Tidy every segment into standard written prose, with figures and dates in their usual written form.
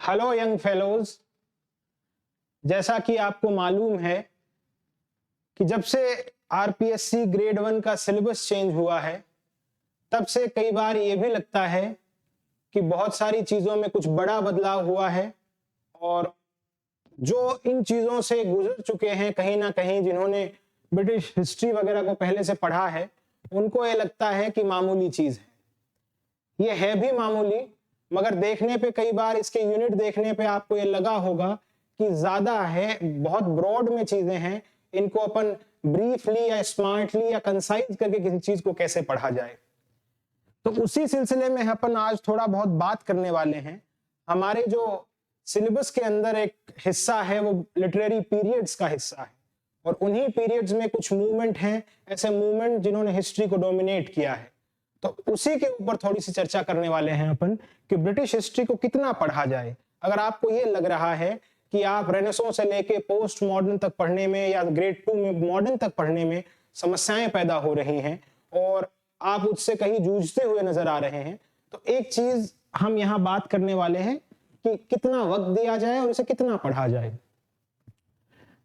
Hello young fellows. जैसा कि आपको मालूम है कि जब से आरपीएससी ग्रेड 1 का सिलेबस चेंज हुआ है तब से कई बार ये भी लगता है कि बहुत सारी चीज़ों में कुछ बड़ा बदलाव हुआ है और जो इन चीज़ों से गुजर चुके हैं कहीं ना कहीं, जिन्होंने ब्रिटिश हिस्ट्री वगैरह को पहले से पढ़ा है, उनको ये लगता है कि मामूली चीज़ है। ये है भी मामूली, मगर देखने पे कई बार इसके यूनिट देखने पे आपको ये लगा होगा कि ज़्यादा है, बहुत ब्रॉड में चीज़ें हैं, इनको अपन ब्रीफली या स्मार्टली या कंसाइज करके किसी चीज़ को कैसे पढ़ा जाए। तो उसी सिलसिले में अपन आज थोड़ा बहुत बात करने वाले हैं। हमारे जो सिलेबस के अंदर एक हिस्सा है वो लिटरेरी पीरियड्स का हिस्सा है और उन्हीं पीरियड्स में कुछ मूवमेंट हैं, ऐसे मूवमेंट जिन्होंने हिस्ट्री को डोमिनेट किया है। तो उसी के ऊपर थोड़ी सी चर्चा करने वाले हैं अपन कि ब्रिटिश हिस्ट्री को कितना पढ़ा जाए। अगर आपको ये लग रहा है कि आप रेनेसों से लेके पोस्ट मॉडर्न तक पढ़ने में या ग्रेड 2 में मॉडर्न तक पढ़ने में समस्याएं पैदा हो रही हैं और आप उससे कहीं जूझते हुए नजर आ रहे हैं, तो एक चीज हम यहाँ बात करने वाले हैं कि कितना वक्त दिया जाए और इसे कितना पढ़ा जाए।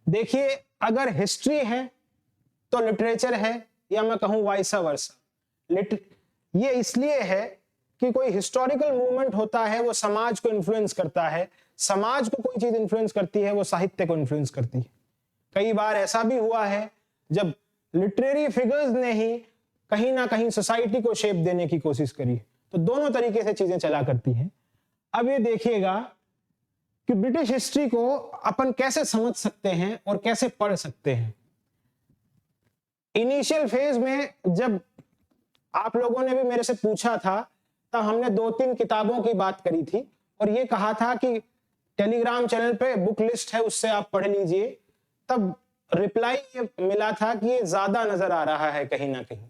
देखिए, अगर हिस्ट्री है तो लिटरेचर है, या मैं कहूं वाइसा वर्सा। ये इसलिए है कि कोई हिस्टोरिकल मूवमेंट होता है वो समाज को इन्फ्लुएंस करता है, समाज को कोई चीज इन्फ्लुएंस करती है वो साहित्य को इन्फ्लुएंस करती है। कई बार ऐसा भी हुआ है जब लिटरेरी फिगर्स ने ही कहीं ना कहीं सोसाइटी को शेप देने की कोशिश करी। तो दोनों तरीके से चीजें चला करती हैं। अब ये देखिएगा कि ब्रिटिश हिस्ट्री को अपन कैसे समझ सकते हैं और कैसे पढ़ सकते हैं। इनिशियल फेज में जब आप लोगों ने भी मेरे से पूछा था तब हमने 2-3 किताबों की बात करी थी और ये कहा था कि टेलीग्राम चैनल पे बुक लिस्ट है, उससे आप पढ़ लीजिए। तब रिप्लाई ये मिला था कि ये ज्यादा नजर आ रहा है कहीं ना कहीं।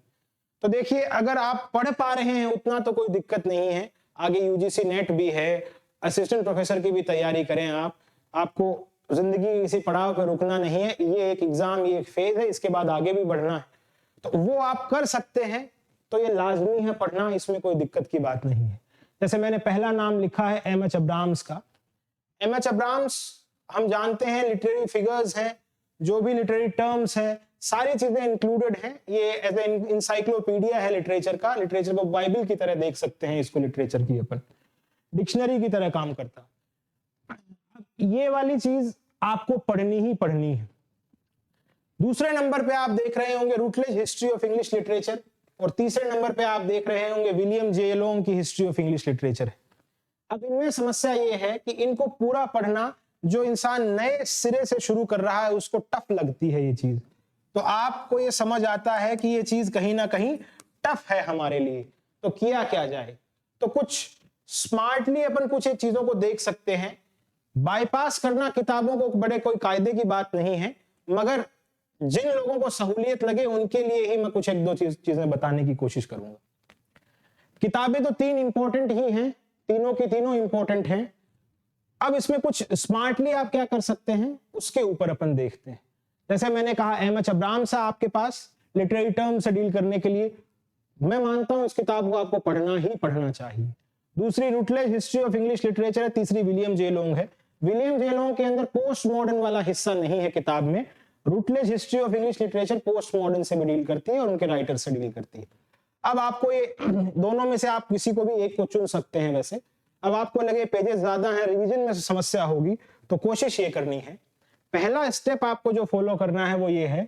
तो देखिए, अगर आप पढ़ पा रहे हैं उतना तो कोई दिक्कत नहीं है। आगे यूजीसी नेट भी है, असिस्टेंट प्रोफेसर की भी तैयारी करें आप। आपको जिंदगी किसी पड़ाव पे रुकना नहीं है, ये एक एग्जाम, ये एक फेज है, इसके बाद आगे भी बढ़ना है। तो वो आप कर सकते हैं, तो ये लाजमी है पढ़ना, इसमें कोई दिक्कत की बात नहीं है। जैसे मैंने पहला नाम लिखा है एमएच अब्राम्स का। एमएच अब्राम्स हम जानते हैं लिटरेरी फिगर्स हैं, जो भी लिटरेरी टर्म्स हैं, सारी चीजें इंक्लूडेड हैं। ये एज ए इंसाइक्लोपीडिया है लिटरेचर का। लिटरेचर को बाइबल की तरह देख सकते हैं इसको, लिटरेचर की अपन डिक्शनरी की तरह काम करता। ये वाली चीज आपको पढ़नी ही पढ़नी है। दूसरे नंबर पे आप देख रहे होंगे Rutledge history of English literature और तीसरे नंबर पे आप देख रहे होंगे विलियम जे लोंग की हिस्ट्री ऑफ इंग्लिश लिटरेचर। अब इनमें समस्या ये है कि इनको पूरा पढ़ना, जो इंसान नए सिरे से शुरू कर रहा है उसको टफ लगती है ये चीज। तो आपको ये समझ आता है कि ये चीज कहीं ना कहीं टफ है हमारे लिए, तो किया क्या जाए। तो कुछ स्मार्टली अपन कुछ एक चीजों को देख सकते हैं। बाईपास करना किताबों को बड़े कोई कायदे की बात नहीं है, मगर जिन लोगों को सहूलियत लगे उनके लिए ही मैं कुछ एक दो चीजें बताने की कोशिश करूंगा। किताबें तो 3 इंपॉर्टेंट ही हैं, तीनों की तीनों इंपॉर्टेंट हैं। अब इसमें कुछ स्मार्टली आप क्या कर सकते हैं उसके ऊपर अपन देखते हैं। जैसे मैंने कहा एमएच अब्राम्स है आपके पास लिटरेरी टर्म से डील करने के लिए। मैं मानता हूं इस किताब को आपको पढ़ना ही पढ़ना चाहिए। दूसरी Rutledge history of English literature है, तीसरी विलियम जे लोंग है। विलियम जे लोंग के अंदर पोस्ट मॉडर्न वाला हिस्सा नहीं है किताब में। Rutledge history of English literature post modern से भी डील करती है और उनके राइटर से डील करती है। अब आपको ये दोनों में से आप किसी को भी एक को चुन सकते हैं। वैसे अब आपको लगे पेजेस ज्यादा हैं, रिवीजन में समस्या होगी, तो कोशिश ये करनी है, पहला स्टेप आपको जो फॉलो करना है वो ये है।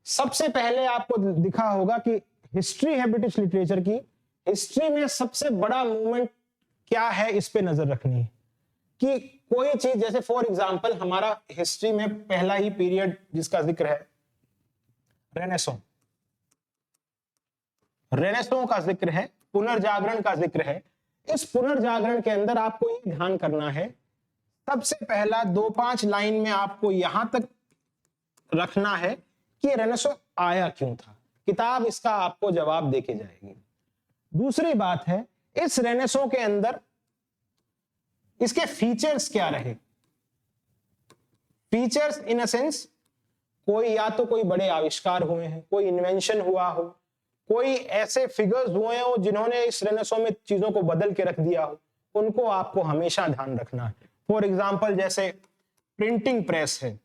सबसे पहले आपको दिखा होगा कि हिस्ट्री है ब्रिटिश लिटरेचर की, हिस्ट्री में सबसे बड़ा मूवमेंट क्या है इस पे नजर रखनी है कि कोई चीज, जैसे फॉर एग्जांपल हमारा हिस्ट्री में पहला ही पीरियड जिसका जिक्र है रेनेसों, रेनेसों का जिक्र है, पुनर्जागरण का जिक्र है। इस पुनर्जागरण के अंदर आपको ये ध्यान करना है, सबसे पहला 2-5 लाइन में आपको यहां तक रखना है कि रेनेसों आया क्यों था। किताब इसका आपको जवाब देके जाएगी। दूसरी बात है, इस रेनेसों के अंदर इसके फीचर्स क्या रहे। फीचर्स इन अ सेंस, कोई या तो कोई बड़े आविष्कार हुए हैं, कोई इन्वेंशन हुआ हो, कोई ऐसे फिगर्स हुए हो जिन्होंने इस रेनेसों में चीजों को बदल के रख दिया हो, उनको आपको हमेशा ध्यान रखना है। फॉर एग्जाम्पल जैसे प्रिंटिंग प्रेस है,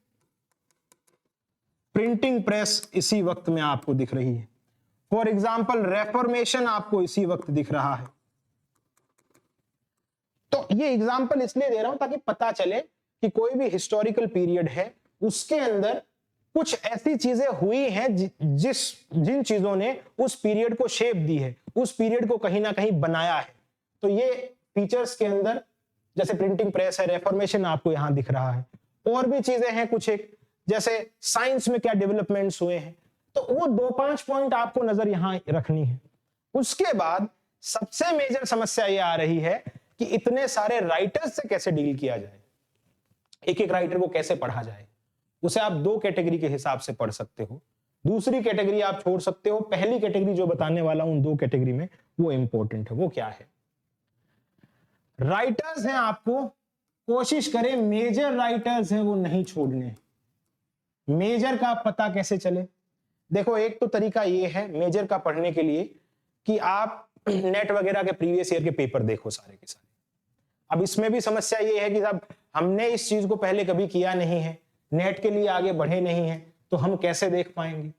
प्रिंटिंग प्रेस इसी वक्त में आपको दिख रही है। फॉर एग्जाम्पल रेफॉर्मेशन आपको इसी वक्त दिख रहा है। तो ये एग्जाम्पल इसलिए दे रहा हूं ताकि पता चले कि कोई भी हिस्टोरिकल पीरियड है उसके अंदर कुछ ऐसी चीजें हुई हैं जिन चीजों ने उस पीरियड को शेप दी है, उस पीरियड को कहीं ना कहीं बनाया है। तो ये फीचर्स के अंदर जैसे प्रिंटिंग प्रेस है, रेफॉर्मेशन आपको यहां दिख रहा है। और भी चीजें हैं कुछ एक, जैसे साइंस में क्या डेवलपमेंट्स हुए हैं, तो वो 2-5 पॉइंट आपको नजर यहां रखनी है। उसके बाद सबसे मेजर समस्या ये आ रही है कि इतने सारे राइटर्स से कैसे डील किया जाए, एक एक राइटर को कैसे पढ़ा जाए। उसे आप 2 कैटेगरी के हिसाब से पढ़ सकते हो, दूसरी कैटेगरी आप छोड़ सकते हो। पहली कैटेगरी जो बताने वाला हूं 2 कैटेगरी में, वो इंपॉर्टेंट है। वो क्या है? राइटर्स हैं, आपको कोशिश करें मेजर राइटर्स हैं वो नहीं छोड़ने। मेजर का पता कैसे चले? देखो, एक तो तरीका ये है मेजर का पढ़ने के लिए कि आप नेट वगैरह के प्रीवियस ईयर के पेपर देखो सारे के सारे। अब इसमें भी समस्या ये है कि साहब हमने इस चीज को पहले कभी किया नहीं है, नेट के लिए आगे बढ़े नहीं है, तो हम कैसे देख पाएंगे?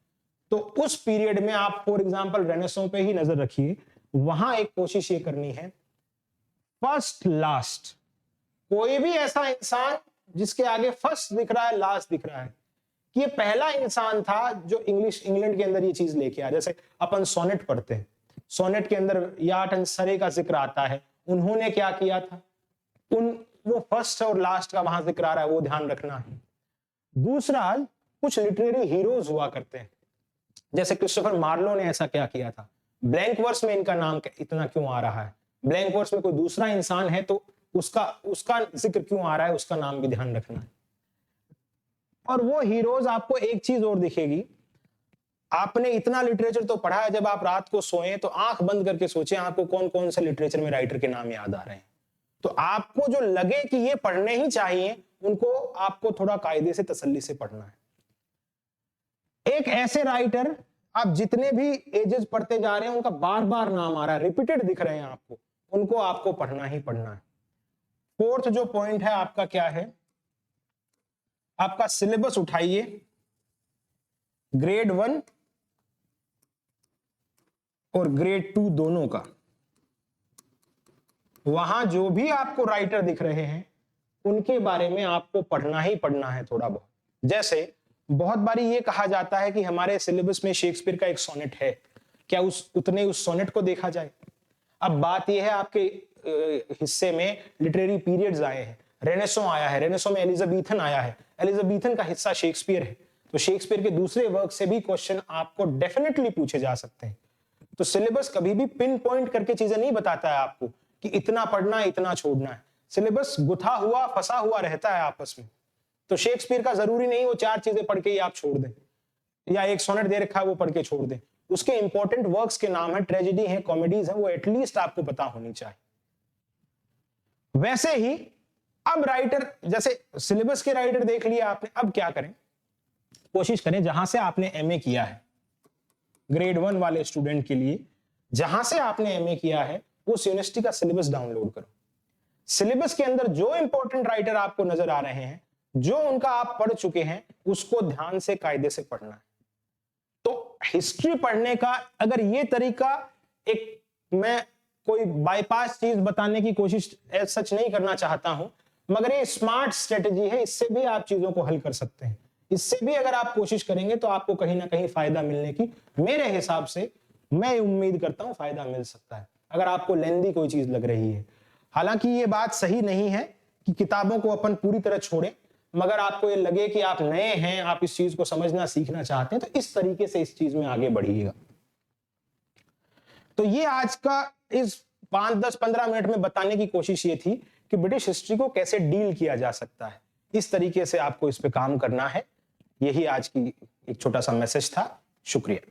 तो उस पीरियड में आप फॉर एग्जांपल रेनेसां पे ही नजर रखिए। वहां एक कोशिश ये करनी है फर्स्ट लास्ट, कोई भी ऐसा इंसान जिसके आगे फर्स्ट दिख रहा है, लास्ट दिख रहा है, कि ये पहला इंसान था जो इंग्लैंड के अंदर ये चीज लेके आया। जैसे अपन सोनेट पढ़ते हैं, सोनेट के अंदर याट एंड सरे का जिक्र आता है, उन्होंने क्या किया था, वो फर्स्ट और लास्ट का वहां जिक्र आ रहा है, वो ध्यान रखना है। दूसरा, कुछ लिटरेरी हीरोज हुआ करते हैं, जैसे क्रिस्टोफर मार्लो ने ऐसा क्या किया था। ब्लैंक वर्स में इनका नाम इतना क्यों आ रहा है? ब्लैंक वर्स में कोई दूसरा इंसान है तो उसका जिक्र क्यों आ रहा है, उसका नाम भी ध्यान रखना है। और वो हीरोज आपको एक चीज और दिखेगी, आपने इतना लिटरेचर तो पढ़ा है, जब आप रात को सोए तो आंख बंद करके सोचे आपको कौन कौन से लिटरेचर में राइटर के नाम याद आ रहे हैं। तो आपको जो लगे कि ये पढ़ने ही चाहिए, उनको आपको थोड़ा कायदे से तसल्ली से पढ़ना है। एक ऐसे राइटर, आप जितने भी एजेस पढ़ते जा रहे हैं उनका बार बार नाम आ रहा है, रिपीटेड दिख रहे हैं आपको, उनको आपको पढ़ना ही पढ़ना है। फोर्थ जो पॉइंट है आपका क्या है, आपका सिलेबस उठाइए ग्रेड 1 और ग्रेड 2 दोनों का। वहां जो भी आपको राइटर दिख रहे हैं उनके बारे में आपको पढ़ना ही पढ़ना है थोड़ा बहुत। जैसे बहुत बारी ये कहा जाता है कि हमारे सिलेबस में शेक्सपियर का एक सोनेट है, क्या उस सोनेट को देखा जाए? अब बात यह है, आपके हिस्से में लिटरेरी पीरियड्स आए हैं, रेनेसां आया है, रेनेसां में एलिजाबेथन आया है, एलिजाबेथन का हिस्सा शेक्सपियर है, तो शेक्सपियर के दूसरे वर्क से भी क्वेश्चन आपको डेफिनेटली पूछे जा सकते हैं। तो सिलेबस कभी भी पिन पॉइंट करके चीजें नहीं बताता है आपको कि इतना पढ़ना है, इतना छोड़ना है। सिलेबस गुथा हुआ, फंसा हुआ रहता है आपस में। तो शेक्सपियर का जरूरी नहीं वो 4 चीजें पढ़ के ही आप छोड़ दें, या एक सोनेट दे रखा है वो पढ़ के छोड़ दें। उसके इंपॉर्टेंट वर्क्स के नाम है, ट्रेजेडी है, कॉमेडीज है, वो एटलीस्ट आपको पता होनी चाहिए। वैसे ही अब राइटर, जैसे सिलेबस के राइटर देख लिया आपने, अब क्या करें, कोशिश करें जहां से आपने एमए किया है, ग्रेड 1 वाले स्टूडेंट के लिए जहां से आपने एमए किया है उस यूनिवर्सिटी का सिलेबस डाउनलोड करो। सिलेबस के अंदर जो इंपॉर्टेंट राइटर आपको नजर आ रहे हैं, जो उनका आप पढ़ चुके हैं, उसको ध्यान से कायदे से पढ़ना है। तो हिस्ट्री पढ़ने का अगर ये तरीका, एक मैं कोई बाईपास चीज बताने की कोशिश सच नहीं करना चाहता हूं, मगर ये स्मार्ट स्ट्रेटेजी है, इससे भी आप चीजों को हल कर सकते हैं। इससे भी अगर आप कोशिश करेंगे तो आपको कहीं ना कहीं फायदा मिलने की, मेरे हिसाब से मैं उम्मीद करता हूं फायदा मिल सकता है, अगर आपको लेंदी कोई चीज लग रही है। हालांकि ये बात सही नहीं है कि किताबों को अपन पूरी तरह छोड़ें, मगर आपको ये लगे कि आप नए हैं, आप इस चीज को समझना सीखना चाहते हैं, तो इस तरीके से इस चीज में आगे बढ़िएगा। तो ये आज का इस 5, 10, 15 मिनट में बताने की कोशिश ये थी कि ब्रिटिश हिस्ट्री को कैसे डील किया जा सकता है। इस तरीके से आपको इस पे काम करना है। यही आज की एक छोटा सा मैसेज था। शुक्रिया।